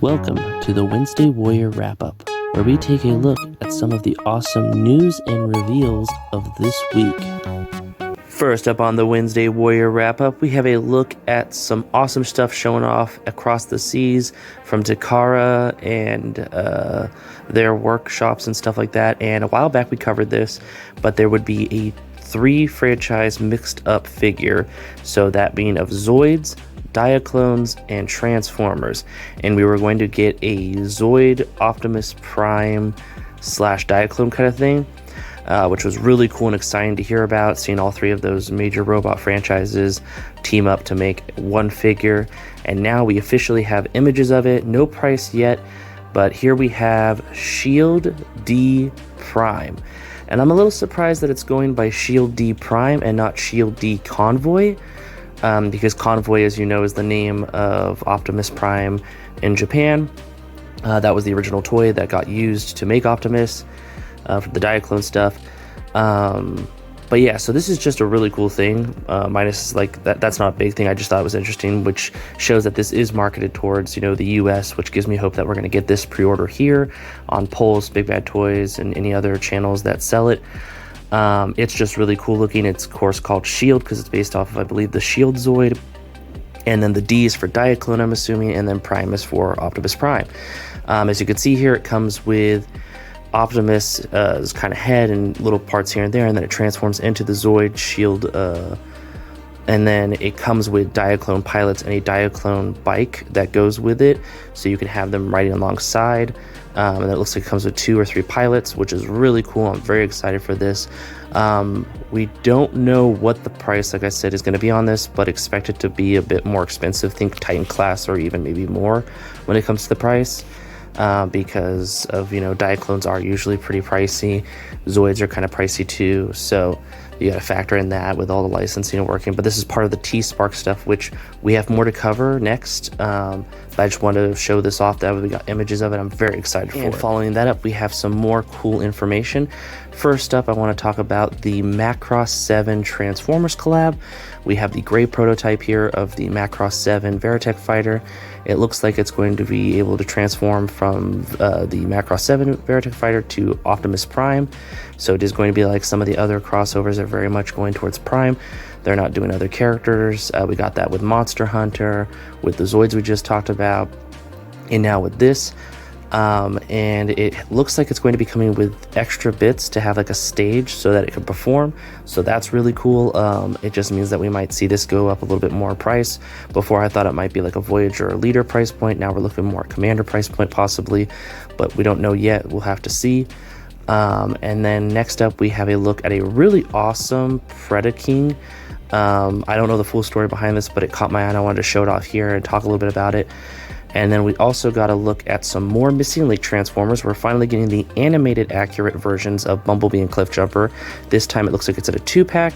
Welcome to the Wednesday Warrior Wrap-Up, where we take a look at some of the awesome news and reveals of this week. First up on the Wednesday Warrior Wrap-Up, we have a look at some awesome stuff showing off across the seas from Decor and their workshops and stuff like that. And a while back we covered this, but there would be a 3-franchise mixed up figure, so that being of Zoids, Diaclones, and Transformers, and we were going to get a Zoid Optimus Prime slash Diaclone kind of thing, which was really cool and exciting to hear about, seeing all 3 of those major robot franchises team up to make one figure. And now we officially have images of it, no price yet, but here we have Shield D Prime, and I'm a little surprised that it's going by Shield D Prime and not Shield D Convoy. Because Convoy, as you know, is the name of Optimus Prime in Japan. That was the original toy that got used to make Optimus for the Diaclone stuff. But yeah, so this is just a really cool thing. Minus like that's not a big thing. I just thought it was interesting, which shows that this is marketed towards, the US, which gives me hope that we're going to get this pre-order here on Pulse, Big Bad Toys, and any other channels that sell it. It's just really cool looking. It's of course called Shield because it's based off of, I believe, the Shield Zoid, and then the D is for Diaclone, I'm assuming, and then Prime is for Optimus Prime. As you can see here, it comes with Optimus' kind of head and little parts here and there, and then it transforms into the Zoid Shield, and then it comes with Diaclone pilots and a Diaclone bike that goes with it, so you can have them riding alongside. And it looks like it comes with 2 or 3 pilots, which is really cool. I'm very excited for this. We don't know what the price, like I said, is going to be on this, but expect it to be a bit more expensive. Think Titan class or even maybe more when it comes to the price, because of, Diaclones are usually pretty pricey. Zoids are kind of pricey too, so you got to factor in that with all the licensing and working. But this is part of the T-Spark stuff, which we have more to cover next. But I just wanted to show this off. That we got images of it. I'm very excited for it. And following that up, we have some more cool information. First up, I want to talk about the Macross 7 Transformers collab. We have the gray prototype here of the Macross 7 Veritech fighter. It looks like it's going to be able to transform from the Macross 7 Veritech fighter to Optimus Prime. So it is going to be like some of the other crossovers are very much going towards Prime. They're not doing other characters. We got that with Monster Hunter, with the Zoids we just talked about, and now with this. And it looks like it's going to be coming with extra bits to have like a stage so that it can perform. So that's really cool. It just means that we might see this go up a little bit more in price. Before I thought it might be like a Voyager or Leader price point. Now we're looking more at Commander price point possibly, but we don't know yet. We'll have to see. And then next up we have a look at a really awesome Predaking. I don't know the full story behind this, but it caught my eye and I wanted to show it off here and talk a little bit about it. And then we also got a look at some more Missing Link Transformers. We're finally getting the animated accurate versions of Bumblebee and Cliffjumper. This time it looks like it's at a 2-pack.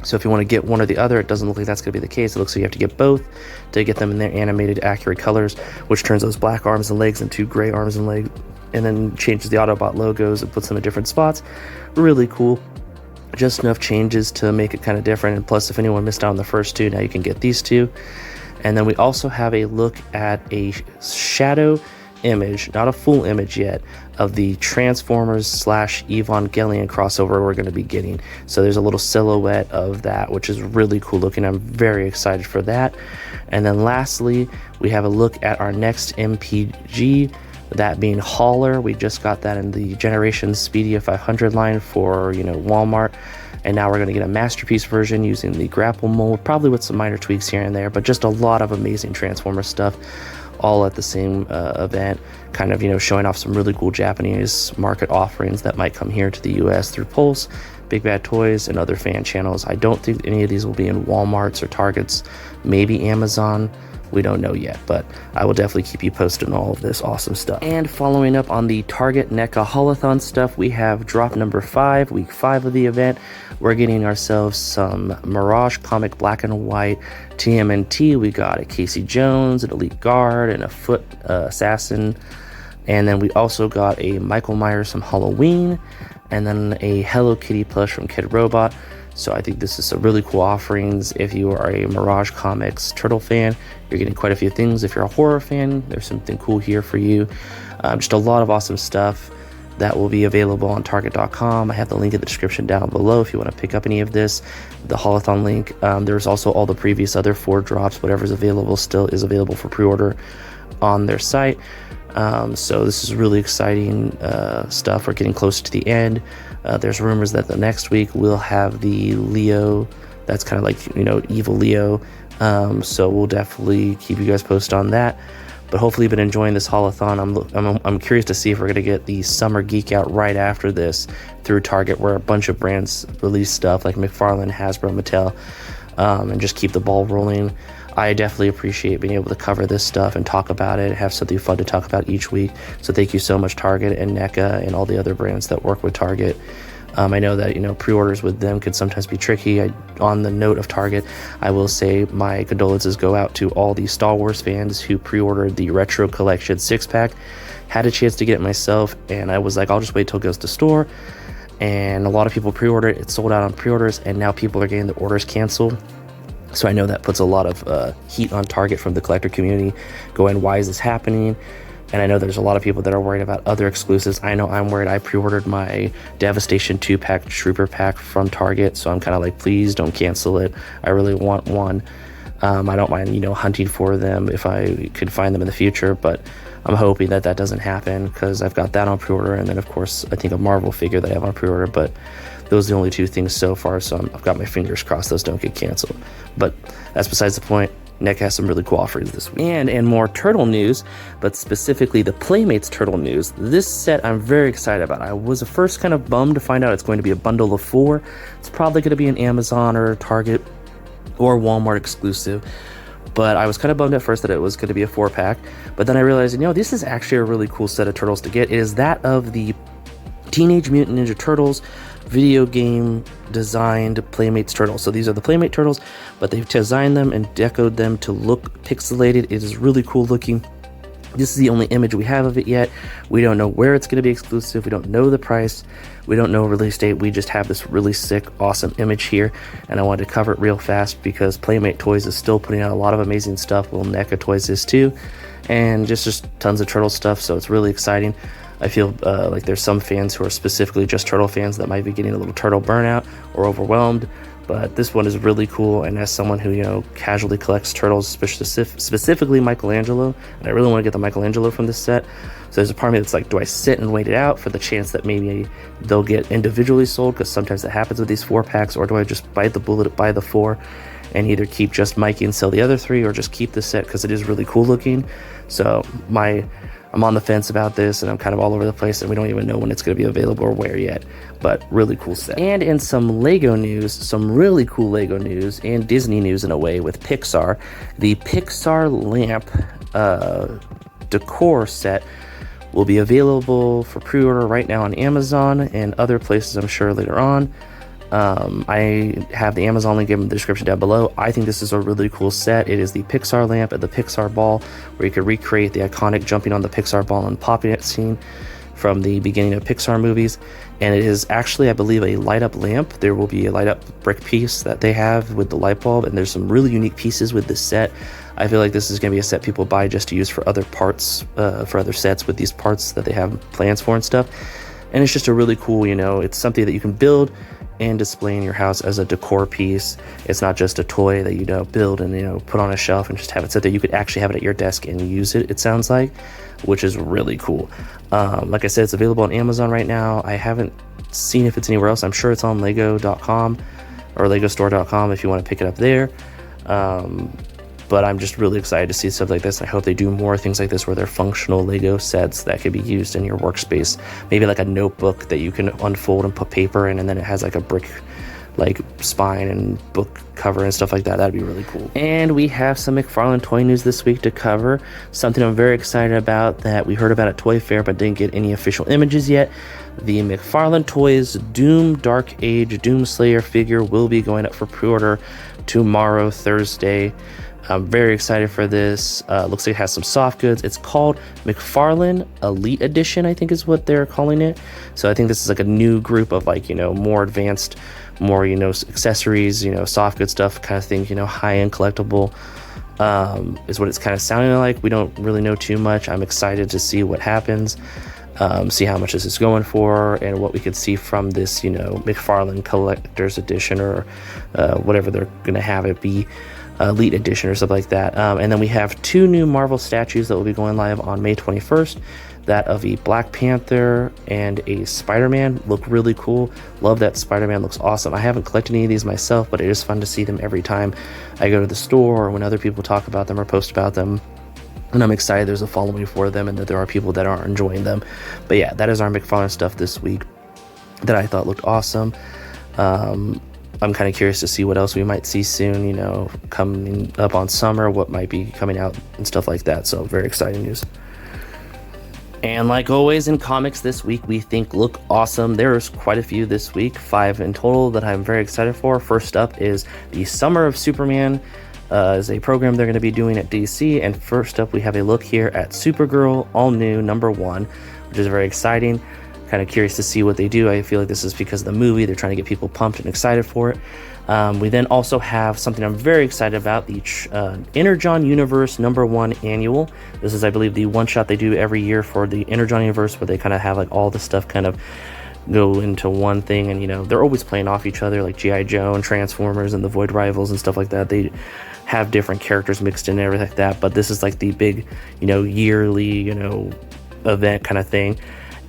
So if you want to get one or the other, it doesn't look like that's going to be the case. It looks like you have to get both to get them in their animated accurate colors, which turns those black arms and legs into gray arms and legs, and then changes the Autobot logos and puts them in different spots. Really cool. Just enough changes to make it kind of different. And plus, if anyone missed out on the first 2, now you can get these 2. And then we also have a look at a shadow image, not a full image yet, of the Transformers / Evangelion crossover we're going to be getting. So there's a little silhouette of that, which is really cool looking. I'm very excited for that. And then lastly, we have a look at our next MPG, that being Hauler. We just got that in the Generation Speedia 500 line for, Walmart. And now we're going to get a Masterpiece version using the grapple mold, probably with some minor tweaks here and there, but just a lot of amazing Transformer stuff all at the same event, kind of, showing off some really cool Japanese market offerings that might come here to the US through Pulse, Big Bad Toys, and other fan channels. I don't think any of these will be in Walmarts or Targets, maybe Amazon. We don't know yet, but I will definitely keep you posted on all of this awesome stuff. And following up on the Target NECA Haulathon stuff, we have drop number 5, week 5 of the event. We're getting ourselves some Mirage Comic Black and White TMNT. We got a Casey Jones, an Elite Guard, and a Foot Assassin. And then we also got a Michael Myers from Halloween, and then a Hello Kitty plush from Kid Robot. So I think this is some really cool offerings. If you are a Mirage Comics Turtle fan, you're getting quite a few things. If you're a horror fan, there's something cool here for you. Just a lot of awesome stuff that will be available on Target.com. I have the link in the description down below if you want to pick up any of this. The Haulathon link. There's also all the previous other 4 drops. Whatever's available still is available for pre-order on their site. So this is really exciting stuff. We're getting close to the end. There's rumors that the next week we'll have the Leo. That's kind of like, evil Leo. So we'll definitely keep you guys posted on that. But hopefully you've been enjoying this Haulathon. I'm curious to see if we're going to get the Summer Geek Out right after this through Target, where a bunch of brands release stuff like McFarlane, Hasbro, Mattel, and just keep the ball rolling. I definitely appreciate being able to cover this stuff and talk about it, have something fun to talk about each week. So thank you so much, Target and NECA and all the other brands that work with Target. I know that, pre-orders with them could sometimes be tricky. On the note of Target, I will say my condolences go out to all the Star Wars fans who pre-ordered the Retro Collection 6-pack. Had a chance to get it myself, and I was like, I'll just wait till it goes to store. And a lot of people pre-ordered it. It sold out on pre-orders, and now people are getting the orders canceled. So I know that puts a lot of heat on Target from the collector community, going, why is this happening? And I know there's a lot of people that are worried about other exclusives. I know I'm worried. I pre-ordered my Devastation 2-pack Trooper pack from Target, so I'm kind of like, please don't cancel it. I really want one. I don't mind, hunting for them if I could find them in the future, but I'm hoping that doesn't happen, because I've got that on pre-order, and then of course I think a Marvel figure that I have on pre-order, but those are the only 2 things so far, so I've got my fingers crossed those don't get canceled. But that's besides the point. NECA has some really cool offerings this week. And more turtle news, but specifically the Playmates turtle news. This set I'm very excited about. I was at first kind of bummed to find out it's going to be a bundle of 4. It's probably going to be an Amazon or Target or Walmart exclusive. But I was kind of bummed at first that it was going to be a 4-pack. But then I realized, this is actually a really cool set of turtles to get. It is that of the Teenage Mutant Ninja Turtles video game designed Playmates turtles. So these are the Playmate turtles, but they've designed them and decoed them to look pixelated. It is really cool looking. This is the only image we have of it yet. We don't know where it's going to be exclusive. We don't know the price. We don't know release date. We just have this really sick, awesome image here, and I wanted to cover it real fast because Playmate Toys is still putting out a lot of amazing stuff. Well, NECA Toys is too, and just tons of turtle stuff, so it's really exciting. I feel like there's some fans who are specifically just turtle fans that might be getting a little turtle burnout or overwhelmed, but this one is really cool. And as someone who casually collects turtles, specifically Michelangelo, and I really want to get the Michelangelo from this set, so there's a part of me that's like, do I sit and wait it out for the chance that maybe they'll get individually sold, because sometimes that happens with these 4-packs, or do I just bite the bullet, buy the 4 and either keep just Mikey and sell the other 3, or just keep the set because it is really cool looking. So I'm on the fence about this, and I'm kind of all over the place, and we don't even know when it's going to be available or where yet, but really cool set. And in some Lego news, some really cool Lego news, and Disney news in a way with Pixar, the Pixar lamp Decor set will be available for pre-order right now on Amazon and other places, I'm sure, later on. I have the Amazon link in the description down below. I think this is a really cool set. It is the Pixar lamp and the Pixar ball, where you could recreate the iconic jumping on the Pixar ball and popping it scene from the beginning of Pixar movies. And it is actually, I believe, a light up lamp. There will be a light up brick piece that they have with the light bulb, and there's some really unique pieces with this set. I feel like this is going to be a set people buy just to use for other parts, for other sets with these parts that they have plans for and stuff. And it's just a really cool, it's something that you can build and display in your house as a decor piece. It's not just a toy that you build and put on a shelf and just have it sit there. You could actually have it at your desk and use it, it sounds like, which is really cool. Like I said, it's available on Amazon right now. I haven't seen if it's anywhere else. I'm sure it's on lego.com or legostore.com if you want to pick it up there. But I'm just really excited to see stuff like this. I hope they do more things like this where they're functional Lego sets that could be used in your workspace. Maybe like a notebook that you can unfold and put paper in, and then it has like a brick spine and book cover and stuff like that. That'd be really cool. And we have some McFarlane toy news this week to cover. Something I'm very excited about that we heard about at Toy Fair but didn't get any official images yet. The McFarlane Toys Doom Dark Age Doomslayer figure will be going up for pre-order tomorrow, Thursday. I'm very excited for this. Looks like it has some soft goods. It's called McFarlane Elite Edition, I think is what they're calling it. So I think this is like a new group of like, more advanced, more, accessories, soft good stuff kind of thing, high-end collectible, is what it's kind of sounding like. We don't really know too much. I'm excited to see what happens, see how much this is going for, and what we could see from this, McFarlane Collector's Edition, or whatever they're going to have it be. Elite Edition or something like that. And then we have 2 new Marvel statues that will be going live on May 21st. That of a Black Panther and a Spider-Man. Look really cool. Love that Spider-Man, looks awesome. I haven't collected any of these myself, but it is fun to see them every time I go to the store, or when other people talk about them or post about them. And I'm excited there's a following for them, and that there are people that are enjoying them. But yeah, that is our McFarlane stuff this week that I thought looked awesome. I'm kind of curious to see what else we might see soon, coming up on summer, what might be coming out and stuff like that. So very exciting news. And like always in comics this week, we think look awesome. There's quite a few this week, 5 in total, that I'm very excited for. First up is the Summer of Superman, is a program they're going to be doing at DC. And first up, we have a look here at Supergirl, all new, #1, which is very exciting. Kind of curious to see what they do. I feel like this is because of the movie. They're trying to get people pumped and excited for it. We then also have something I'm very excited about, the Energon Universe #1 annual. This is, I believe, the one shot they do every year for the Energon Universe, where they kind of have like all the stuff kind of go into one thing, and they're always playing off each other, like G.I. Joe and Transformers and the Void Rivals and stuff like that. They have different characters mixed in and everything like that, but this is like the big, yearly, event kind of thing.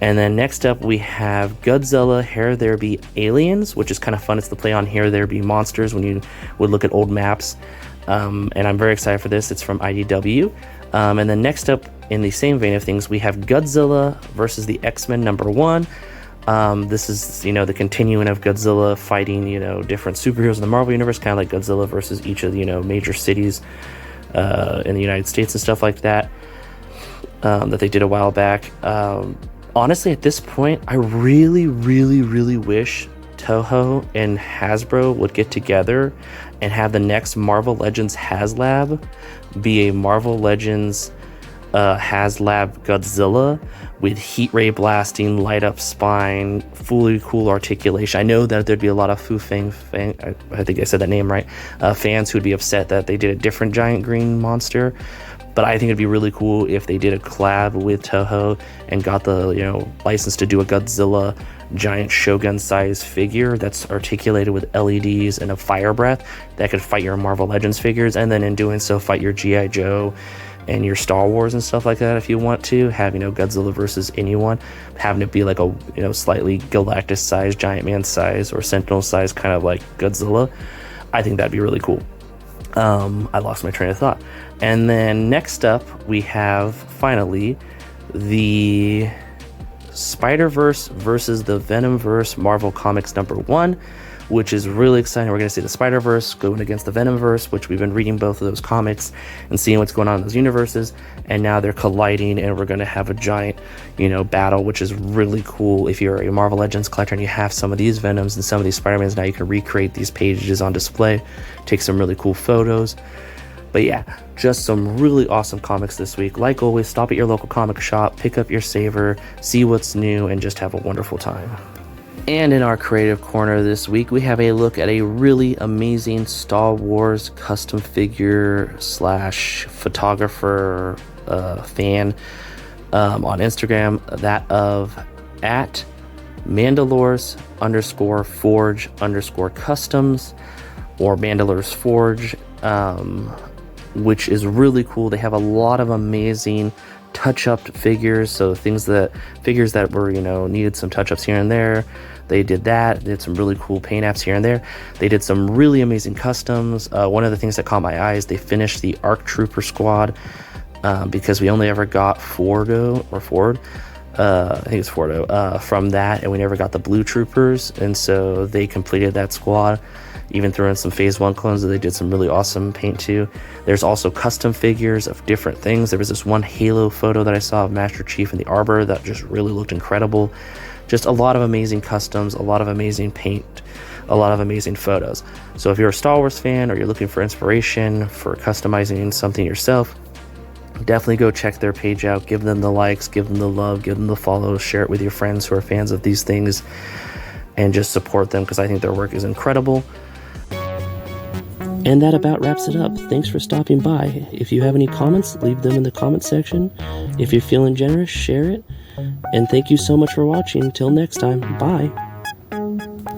And then next up, we have Godzilla Here There Be Aliens, which is kind of fun. It's the play on Here There Be Monsters when you would look at old maps. And I'm very excited for this. It's from IDW. And then next up, in the same vein of things, we have Godzilla versus the X-Men #1. This is, the continuing of Godzilla fighting, different superheroes in the Marvel Universe, kind of like Godzilla versus each of the, major cities in the United States and stuff like that, that they did a while back. Honestly, at this point, I really, really, really wish Toho and Hasbro would get together and have the next Marvel Legends HasLab be a Marvel Legends HasLab Godzilla with heat ray blasting, light up spine, fully cool articulation. I know that there'd be a lot of I think I said that name right, fans who'd be upset that they did a different giant green monster. But I think it'd be really cool if they did a collab with Toho and got the, license to do a Godzilla giant Shogun-sized figure that's articulated with LEDs and a fire breath that could fight your Marvel Legends figures, and then in doing so, fight your G.I. Joe and your Star Wars and stuff like that if you want to. Have, Godzilla versus anyone. Having it be like a, slightly Galactus-sized, Giant Man size, or Sentinel-sized kind of like Godzilla. I think that'd be really cool. I lost my train of thought. And then next up, we have finally the Spider-Verse versus the Venomverse Marvel Comics #1, which is really exciting. We're going to see the Spider-Verse going against the Venomverse, which we've been reading both of those comics and seeing what's going on in those universes. And now they're colliding, and we're going to have a giant, battle, which is really cool. If you're a Marvel Legends collector and you have some of these Venoms and some of these Spider-Mans, now you can recreate these pages on display, take some really cool photos. But yeah, just some really awesome comics this week. Like always, stop at your local comic shop, pick up your saver, see what's new, and just have a wonderful time. And in our creative corner this week, we have a look at a really amazing Star Wars custom figure / photographer fan on Instagram, that of at Mandalores_Forge_customs, or Mandalores Forge, which is really cool. They have a lot of amazing touch-up figures, so figures that were, needed some touch-ups here and there. They did that. They did some really cool paint apps here and there. They did some really amazing customs. One of the things that caught my eye is they finished the ARC Trooper squad, because we only ever got Fordo, I think it's Fordo, from that, and we never got the Blue Troopers, and so they completed that squad. Even threw in some Phase 1 clones that they did some really awesome paint to. There's also custom figures of different things. There was this one Halo photo that I saw of Master Chief in the Arbor that just really looked incredible. Just a lot of amazing customs, a lot of amazing paint, a lot of amazing photos. So if you're a Star Wars fan or you're looking for inspiration for customizing something yourself, definitely go check their page out. Give them the likes, give them the love, give them the follows, share it with your friends who are fans of these things, and just support them because I think their work is incredible. And that about wraps it up. Thanks for stopping by. If you have any comments, leave them in the comment section. If you're feeling generous, share it. And thank you so much for watching. Till next time, bye.